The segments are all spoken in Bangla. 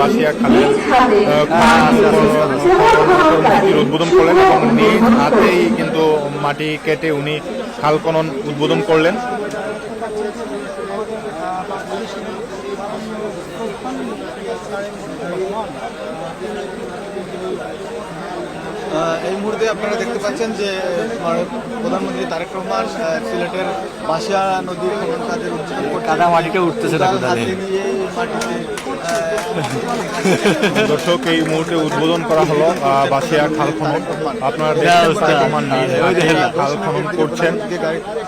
বাসিয়া খালের উদ্বোধন করলেন এবং নিজ হাতেই কিন্তু মাটি কেটে উনি খাল খনন উদ্বোধন করলেন। এই মুহূর্তে আপনারা দেখতে পাচ্ছেন যে প্রধানমন্ত্রী তারেক রহমান সিলেটের বাসিয়া নদীর খনন কাজের উদ্বোধন করতে কাদা মাটিটা উঠতেছে দর্শক, এই মুহূর্তে উদ্বোধন করা হলো বাসিয়া খাল খনন। আপনারা খাল খনন করছেন,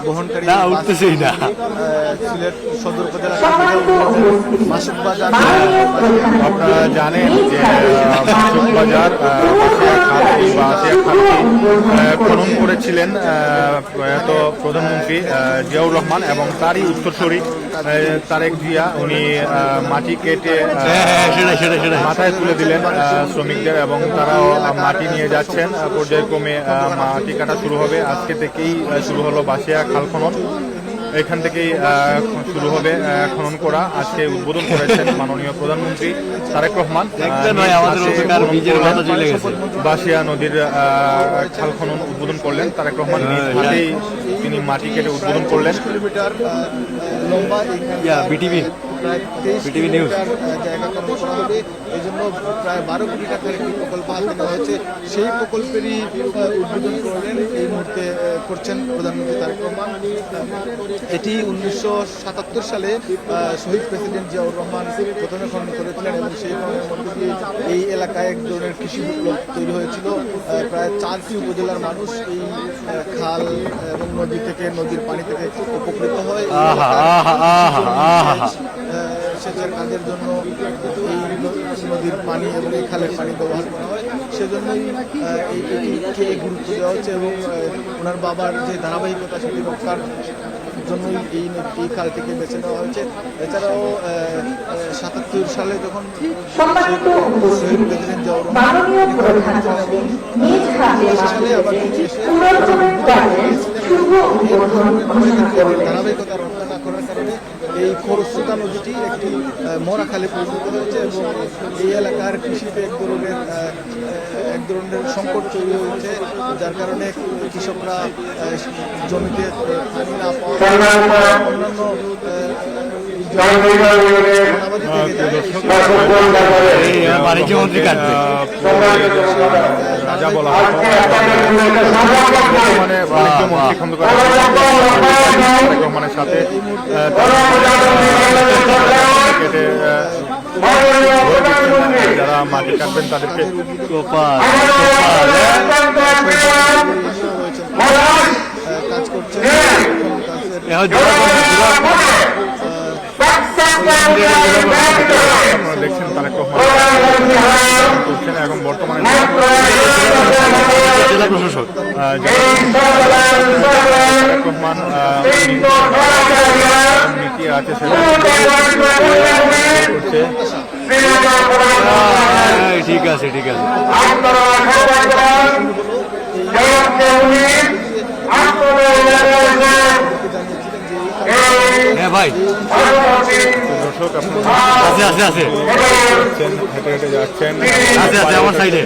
বহনকারী উঠতেছেই না। সিলেট সদর উপজেলা মাসুক বাজার, আপনারা জানেন যে মাসুক বাজার বাসিয়া খালটি খনন করেছিলেন প্রয়াত প্রধানমন্ত্রী জিয়াউর রহমান এবং তারই উত্তরসূরি তারেক জিয়া। উনি মাটি কেটে মাথায় তুলে দিলেন শ্রমিকদের এবং তারাও মাটি নিয়ে যাচ্ছেন। পর্যায়ক্রমে মাটি কাটা শুরু হবে। আজকে থেকেই শুরু হলো বাসিয়া খাল খনন। এখান থেকেই শুরু হবে খনন করা। আজকে উদ্বোধন করেছেন মাননীয় প্রধানমন্ত্রী তারেক রহমান। বাসিয়া নদীর খাল খনন উদ্বোধন করলেন তারেক রহমান। হাতেই তিনি মাটি কেটে উদ্বোধন করলেন। কিলোমিটার লম্বা বিটিভি নিউজ জায়গা খনন করা হবে। এই জন্য প্রায় 12 কোটি টাকার একটি প্রকল্প হাতে নেওয়া হয়েছে। সেই প্রকল্পেরই উদ্বোধন করলেন এই মুহূর্তে করছেন প্রধানমন্ত্রী তারেক রহমান। এটি 1977 সালে শহীদ প্রেসিডেন্ট জিয়াউর রহমান প্রথমে খনন করেছিলেন এবং সেই খননের মধ্যে দিয়ে এই এলাকায় এক ধরনের কৃষি বিপ্লব তৈরি হয়েছিল। প্রায় 4টি উপজেলার মানুষ এই খাল এবং নদীর পানি থেকে উপকৃত হয়। সেচের কাজের জন্য এই নদীর পানি এবং এই খালের পানি ব্যবহার করা হয়। সেজন্যই এটিকে গুরুত্ব দেওয়া হচ্ছে এবং ওনার বাবার যে ধারাবাহিকতা সেটি রক্ষার জন্যই এই খালটিকে বেছে নেওয়া হয়েছে। এছাড়াও 77 সালে যখন শহীদ প্রেসিডেন্ট জিয়াউর রহমান ধারাবাহিকতা রক্ষা না করার কারণে এই খরস্রোতা নদীটি একটি মরা খালে পরিণত হয়েছে এবং এই এলাকার কৃষিতে এক ধরনের সংকট তৈরি হয়েছে, যার কারণে কৃষকরা জমিতে পানি না পাওয়া অন্যান্য বাণিজ্যমন্ত্রী কাটবে রাজা বলা হয় মানে বাণিজ্যমন্ত্রী খন্দকার রহমানের সাথে কেটে যারা মাটি কাটবেন তাদেরকে কাজ করছে। আপনারা দেখছেন তারেক রহমান করছেন এবং বর্তমানে জেলা প্রশাসক তারেক রহমান নীতি আছে সেটা করছে। ঠিক আছে হ্যাঁ ভাই দর্শক আছে হেঁটে হেঁটে যাচ্ছেন আমার সাইডে